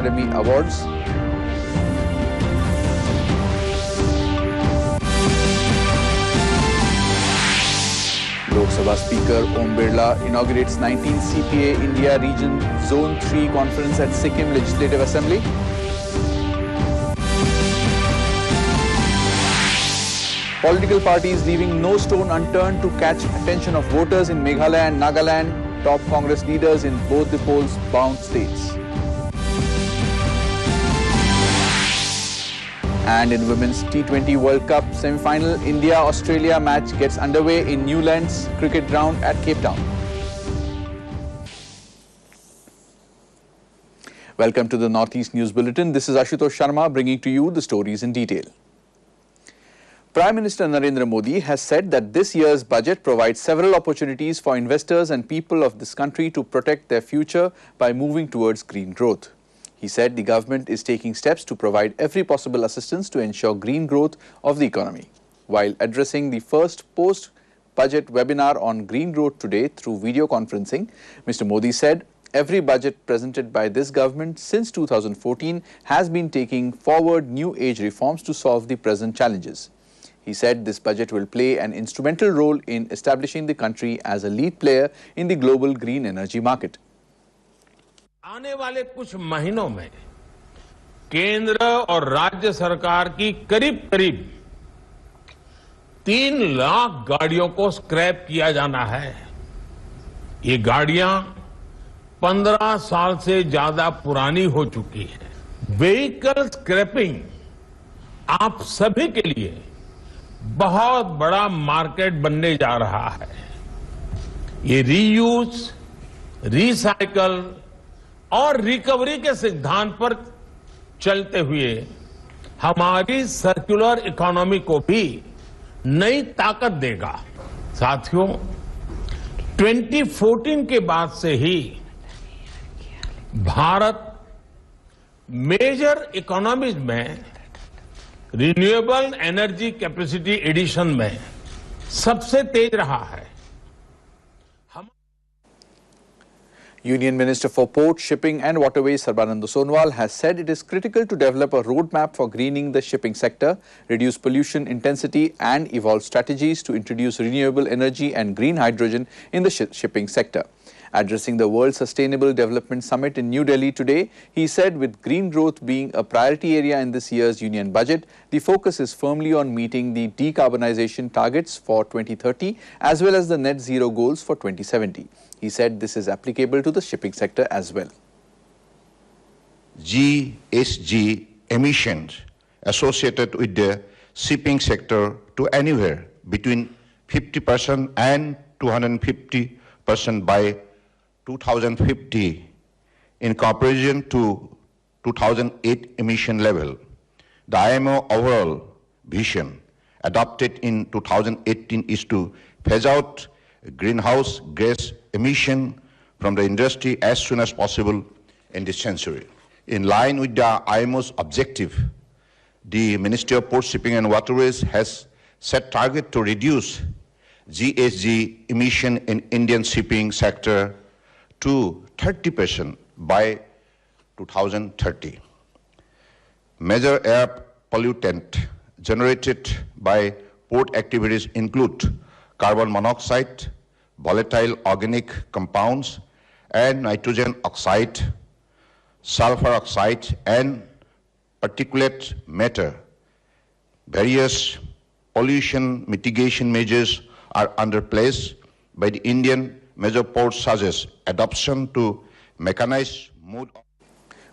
Academy Awards. Lok Sabha Speaker Om Birla inaugurates 19th CPA India Region Zone 3 Conference at Sikkim Legislative Assembly. Political parties leaving no stone unturned to catch attention of voters in Meghalaya and Nagaland. Top Congress leaders in both the polls-bound states. And in Women's T20 World Cup semi-final, India-Australia match gets underway in Newlands cricket ground at Cape Town. Welcome to the Northeast News Bulletin. This is Ashutosh Sharma bringing to you the stories in detail. Prime Minister Narendra Modi has said that this year's budget provides several opportunities for investors and people of this country to protect their future by moving towards green growth. He said the government is taking steps to provide every possible assistance to ensure green growth of the economy. While addressing the first post-budget webinar on green growth today through video conferencing, Mr. Modi said every budget presented by this government since 2014 has been taking forward new age reforms to solve the present challenges. He said this budget will play an instrumental role in establishing the country as a lead player in the global green energy market. आने वाले कुछ महीनों में केंद्र और राज्य सरकार की करीब 3 लाख गाड़ियों को स्क्रैप किया जाना है। ये गाड़ियां 15 साल से ज्यादा पुरानी हो चुकी है। व्हीकल स्क्रैपिंग आप सभी के लिए बहुत बड़ा मार्केट बनने जा रहा है। ये रीयूज, रिसाइकल और रिकवरी के सिद्धांत पर चलते हुए हमारी सर्कुलर इकोनॉमी को भी नई ताकत देगा। साथियों, 2014 के बाद से ही भारत मेजर इकोनॉमीज में रिन्यूएबल एनर्जी कैपेसिटी एडिशन में सबसे तेज रहा है। Union Minister for Port, Shipping and Waterways Sarbananda Sonowal has said it is critical to develop a roadmap for greening the shipping sector, reduce pollution intensity and evolve strategies to introduce renewable energy and green hydrogen in the shipping sector. Addressing the World Sustainable Development Summit in New Delhi today, he said with green growth being a priority area in this year's union budget, the focus is firmly on meeting the decarbonization targets for 2030 as well as the net zero goals for 2070. He said this is applicable to the shipping sector as well. GHG emissions associated with the shipping sector to anywhere between 50% and 250% by 2050 in comparison to 2008 emission level. The IMO overall vision adopted in 2018 is to phase out greenhouse gas emission from the industry as soon as possible in this century. In line with the IMO's objective, the Ministry of Port, Shipping and Waterways has set target to reduce GHG emission in Indian shipping sector to 30% by 2030. Major air pollutant generated by port activities include carbon monoxide, volatile organic compounds, and nitrogen oxide, sulfur oxide, and particulate matter. Various pollution mitigation measures are under place by the Indian major ports, such as adoption to mechanized mode.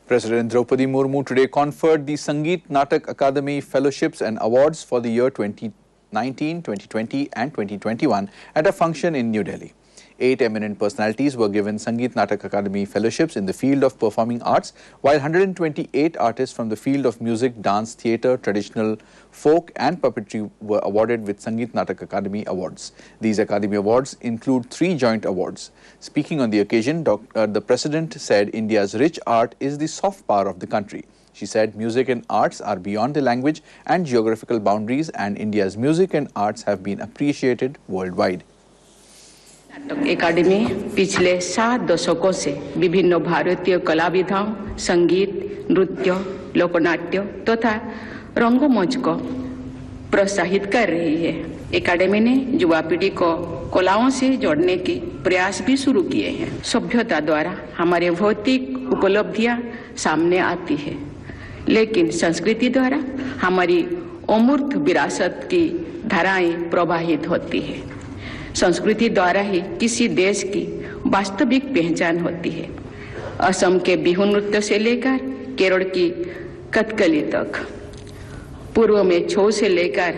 President Draupadi Murmu today conferred the Sangeet Natak Akademi Fellowships and Awards for the year 2019, 2020 and 2021 at a function in New Delhi. 8 eminent personalities were given Sangeet Natak Akademi Fellowships in the field of performing arts, while 128 artists from the field of music, dance, theatre, traditional, folk and puppetry were awarded with Sangeet Natak Akademi Awards. These Akademi Awards include 3 joint awards. Speaking on the occasion, the President said India's rich art is the soft power of the country. She said music and arts are beyond the language and geographical boundaries, and India's music and arts have been appreciated worldwide. नाटक academy पिछले 7 दशकों से विभिन्न भारतीय कलाविधाओं, संगीत, नृत्य, लोकनाट्य तथा रंगमंच को प्रोत्साहित कर रही है। एकेडमी ने युवा पीढ़ी को कलाओं से जोड़ने के प्रयास भी शुरू किए हैं। सभ्यता द्वारा हमारे भौतिक उपलब्धियां सामने आती है, लेकिन संस्कृति द्वारा हमारी अमूर्त विरासत की धाराएं प्रवाहित होती है। संस्कृति द्वारा ही किसी देश की वास्तविक पहचान होती है। असम के बिहू नृत्य से लेकर केरल की कथकली तक, पूर्व में छऊ से लेकर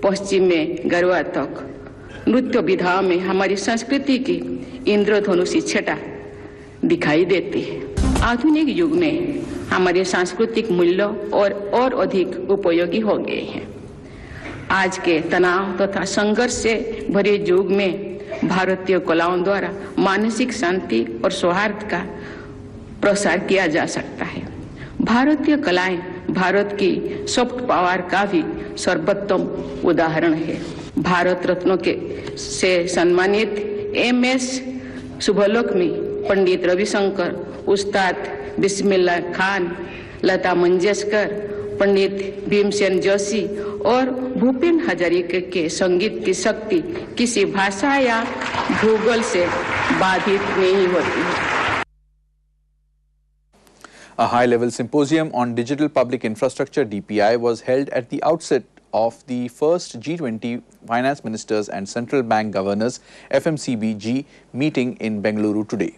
पश्चिम में गरबा तक, नृत्य विधाओं में हमारी संस्कृति की इंद्रधनुषी छटा दिखाई देती है। आधुनिक युग में हमारे सांस्कृतिक मूल्य और अधिक उपयोगी हो गए हैं। आज के तनाव तथा संघर्ष से भरे युग में भारतीय कलाओं द्वारा मानसिक शांति और सौहार्द का प्रसार किया जा सकता है। भारतीय कलाएं भारत की सॉफ्ट पावर का भी सर्वोत्तम उदाहरण है। भारत रत्नों से सम्मानित MS शुभलक्ष्मी, पंडित रविशंकर, उस्ताद बिस्मिल्लाह खान, लता मंगेशकर, पंडित भीमसेन जोशी और भूपेन हजारिका के संगीत की शक्ति किसी भाषा या भूगोल से बाधित नहीं होती है। A high-level symposium on digital public infrastructure (DPI) was held at the outset of the first G20 Finance Ministers and Central Bank Governors (FMCBG) meeting in Bengaluru today.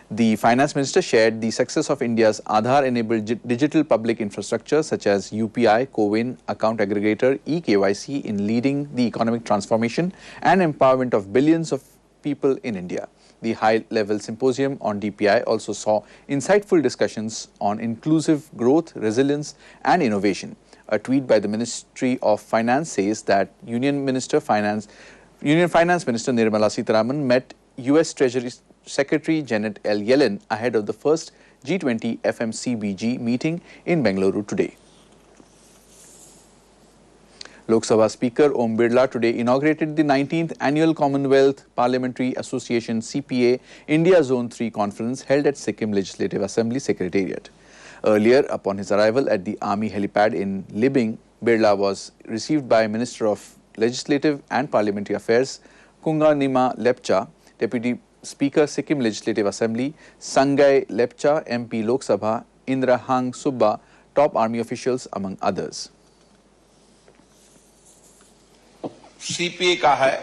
The Finance Minister shared the success of India's Aadhaar-enabled digital public infrastructure such as UPI, CoWIN, Account Aggregator, eKYC in leading the economic transformation and empowerment of billions of people in India. The high-level symposium on DPI also saw insightful discussions on inclusive growth, resilience and innovation. A tweet by the Ministry of Finance says that Union Finance Minister Nirmala Sitharaman met US Treasury Secretary Janet L. Yellen ahead of the first G20 FMCBG meeting in Bengaluru today. Lok Sabha Speaker Om Birla today inaugurated the 19th Annual Commonwealth Parliamentary Association CPA India Zone 3 conference held at Sikkim Legislative Assembly Secretariat. Earlier, upon his arrival at the Army helipad in Libing, Birla was received by Minister of Legislative and Parliamentary Affairs Kunganima Lepcha, Deputy Speaker Sikkim Legislative Assembly Sangai Lepcha, MP Lok Sabha Indra Hang Subba, top army officials among others. CPA का है,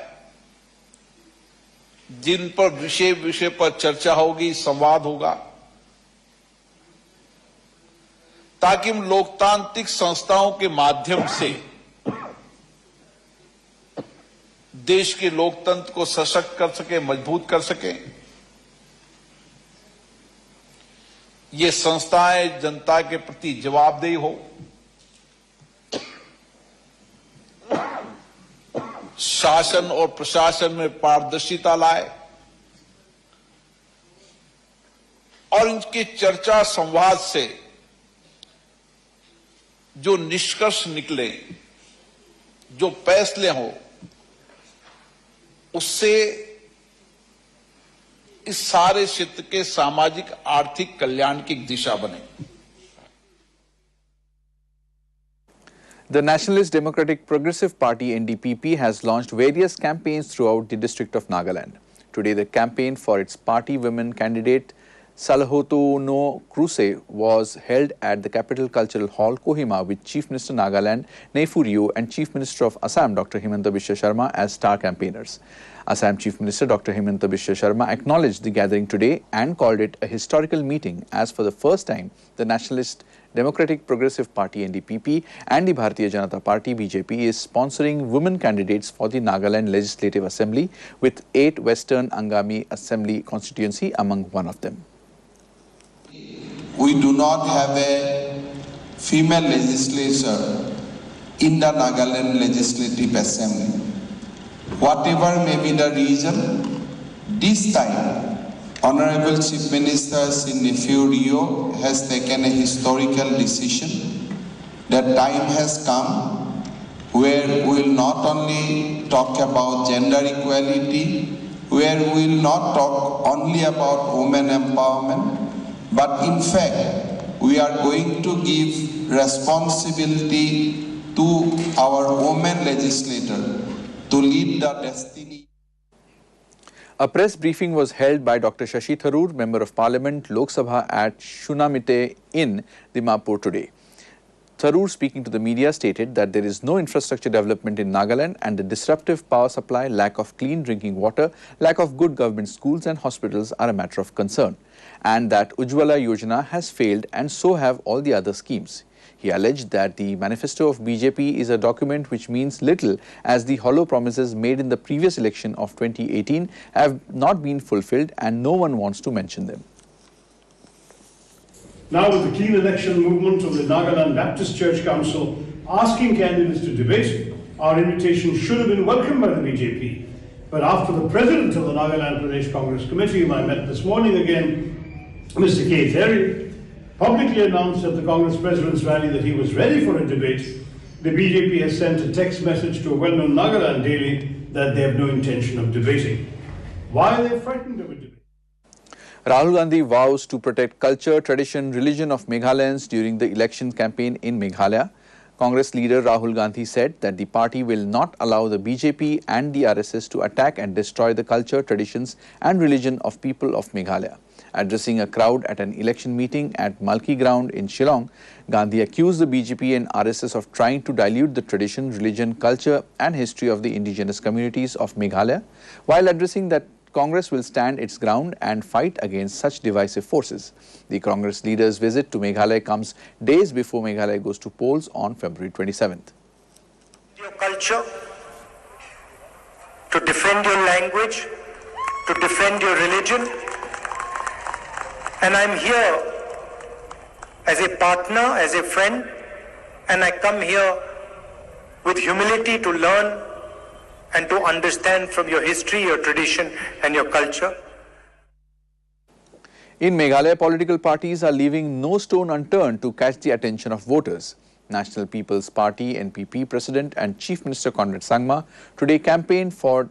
जिन पर विषय पर चर्चा होगी, संवाद होगा, ताकि हम लोकतांत्रिक संस्थाओं के माध्यम से देश के लोकतंत्र को सशक्त कर सके, मजबूत कर सके। ये संस्थाएं जनता के प्रति जवाबदेही हो, शासन और प्रशासन में पारदर्शिता लाए और इनकी चर्चा संवाद से जो निष्कर्ष निकले, जो फैसले हो, उससे इस सारे क्षेत्र के सामाजिक आर्थिक कल्याण की दिशा बने। The Nationalist Democratic Progressive Party NDPP has launched various campaigns throughout the district of Nagaland. Today, the campaign for its party women candidate Salahotuno Kruse was held at the Capital Cultural Hall, Kohima, with Chief Minister Nagaland Neiphu Rio and Chief Minister of Assam Dr. Himanta Biswa Sharma as star campaigners. Assam Chief Minister Dr. Himanta Biswa Sharma acknowledged the gathering today and called it a historical meeting, as for the first time the Nationalist Democratic Progressive Party NDPP and the Bharatiya Janata Party BJP is sponsoring women candidates for the Nagaland Legislative Assembly, with 8 Western Angami Assembly constituency among one of them. We do not have a female legislature in the Nagaland Legislative Assembly. Whatever may be the reason, this time Honorable Chief Minister Neiphu Rio has taken a historical decision. That time has come where we will not only talk about gender equality, where we will not talk only about women empowerment, but in fact, we are going to give responsibility to our women legislator to lead the destiny. A press briefing was held by Dr. Shashi Tharoor, Member of Parliament, Lok Sabha at Shunamite in Dimapur today. Tharoor, speaking to the media, stated that there is no infrastructure development in Nagaland and the disruptive power supply, lack of clean drinking water, lack of good government schools and hospitals are a matter of concern, and that Ujjwala Yojana has failed and so have all the other schemes. He alleged that the manifesto of BJP is a document which means little as the hollow promises made in the previous election of 2018 have not been fulfilled and no one wants to mention them. Now with the clean election movement of the Nagaland Baptist Church Council asking candidates to debate, our invitation should have been welcomed by the BJP. But after the president of the Nagaland Pradesh Congress Committee, whom I met this morning again, Mr. K. Terry, publicly announced at the Congress President's rally that he was ready for a debate, the BJP has sent a text message to a well-known Nagaland daily that they have no intention of debating. Why are they frightened of a debate? Rahul Gandhi vows to protect culture, tradition, religion of Meghalaiyans during the election campaign in Meghalaya. Congress leader Rahul Gandhi said that the party will not allow the BJP and the RSS to attack and destroy the culture, traditions and religion of people of Meghalaya. Addressing a crowd at an election meeting at Malki Ground in Shillong, Gandhi accused the BJP and RSS of trying to dilute the tradition, religion, culture and history of the indigenous communities of Meghalaya, while addressing that Congress will stand its ground and fight against such divisive forces. The Congress leader's visit to Meghalaya comes days before Meghalaya goes to polls on February 27th. Your culture, to defend your language, to defend your religion, and I'm here as a partner, as a friend, and I come here with humility to learn and to understand from your history, your tradition and your culture. In Meghalaya, political parties are leaving no stone unturned to catch the attention of voters. National People's Party NPP President and Chief Minister Conrad Sangma today campaigned for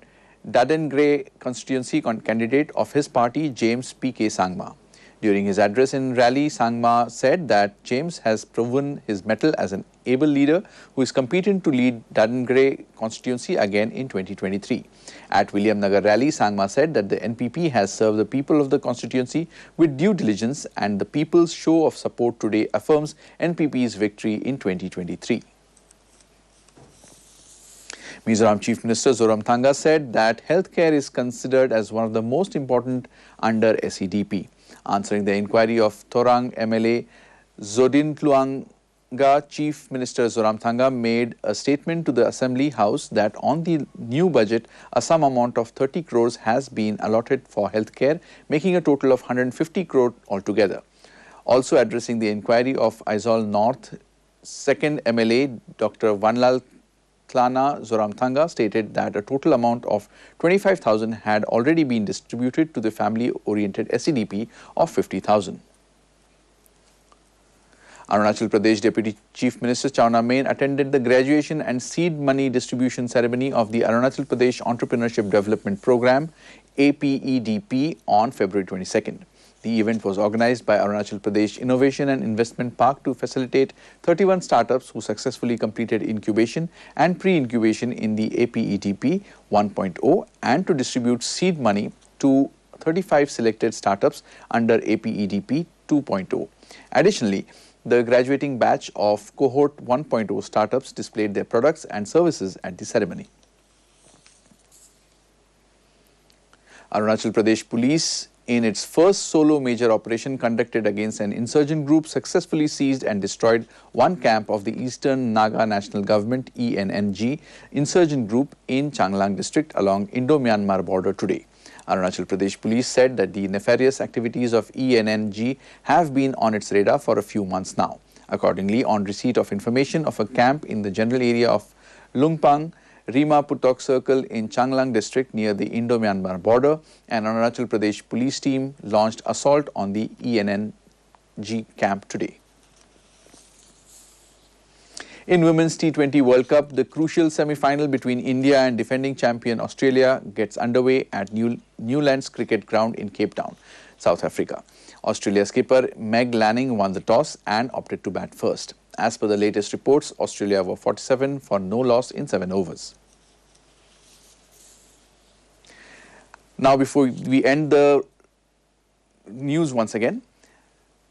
Dadengre constituency candidate of his party, James P.K. Sangma. During his address in rally, Sangma said that James has proven his mettle as an able leader who is competing to lead Dadengre constituency again in 2023. At William Nagar rally, Sangma said that the NPP has served the people of the constituency with due diligence and the people's show of support today affirms NPP's victory in 2023. Mizoram Chief Minister Zoramthanga said that healthcare is considered as one of the most important under SEDP. Answering the inquiry of Thorang MLA Zodin Tluanga, Chief Minister Zoramthanga made a statement to the Assembly House that on the new budget, a sum amount of 30 crores has been allotted for healthcare, making a total of 150 crore altogether. Also addressing the inquiry of Aizawl North, 2nd MLA Dr. Vanlal Klana Zoramthanga stated that a total amount of 25,000 had already been distributed to the family-oriented SEDP of 50,000. Arunachal Pradesh Deputy Chief Minister Chawna Main attended the graduation and seed money distribution ceremony of the Arunachal Pradesh Entrepreneurship Development Program APEDP on February 22nd. The event was organized by Arunachal Pradesh Innovation and Investment Park to facilitate 31 startups who successfully completed incubation and pre-incubation in the APEDP 1.0 and to distribute seed money to 35 selected startups under APEDP 2.0. Additionally, the graduating batch of cohort 1.0 startups displayed their products and services at the ceremony. Arunachal Pradesh Police, in its first solo major operation conducted against an insurgent group, successfully seized and destroyed one camp of the Eastern Naga National Government ENNG insurgent group in Changlang district along Indo-Myanmar border today. Arunachal Pradesh Police said that the nefarious activities of ENNG have been on its radar for a few months now. Accordingly, on receipt of information of a camp in the general area of Lungpang, Rima Putok Circle in Changlang district near the Indo-Myanmar border, an Arunachal Pradesh police team launched assault on the ENNG camp today. In Women's T20 World Cup, the crucial semi-final between India and defending champion Australia gets underway at Newlands Cricket Ground in Cape Town, South Africa. Australia skipper Meg Lanning won the toss and opted to bat first. As per the latest reports, Australia were 47 for no loss in 7 overs. Now, before we end the news once again,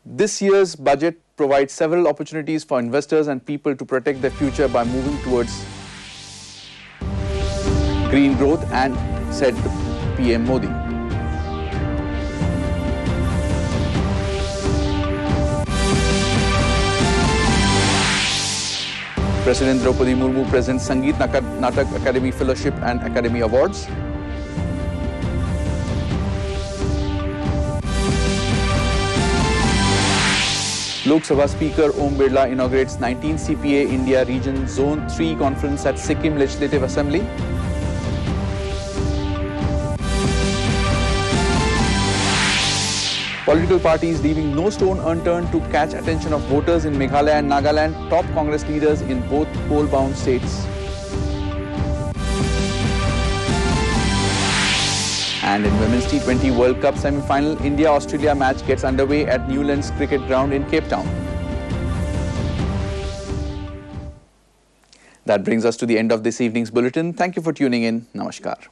this year's budget provides several opportunities for investors and people to protect their future by moving towards green growth, and said PM Modi. President Draupadi Murmu presents Sangeet Natak Academy Fellowship and Academy Awards. Lok Sabha Speaker Om Birla inaugurates 19th CPA India Region Zone 3 Conference at Sikkim Legislative Assembly. Political parties leaving no stone unturned to catch attention of voters in Meghalaya and Nagaland, top Congress leaders in both poll-bound states. And in Women's T20 World Cup semi-final, India-Australia match gets underway at Newlands Cricket Ground in Cape Town. That brings us to the end of this evening's bulletin. Thank you for tuning in. Namaskar.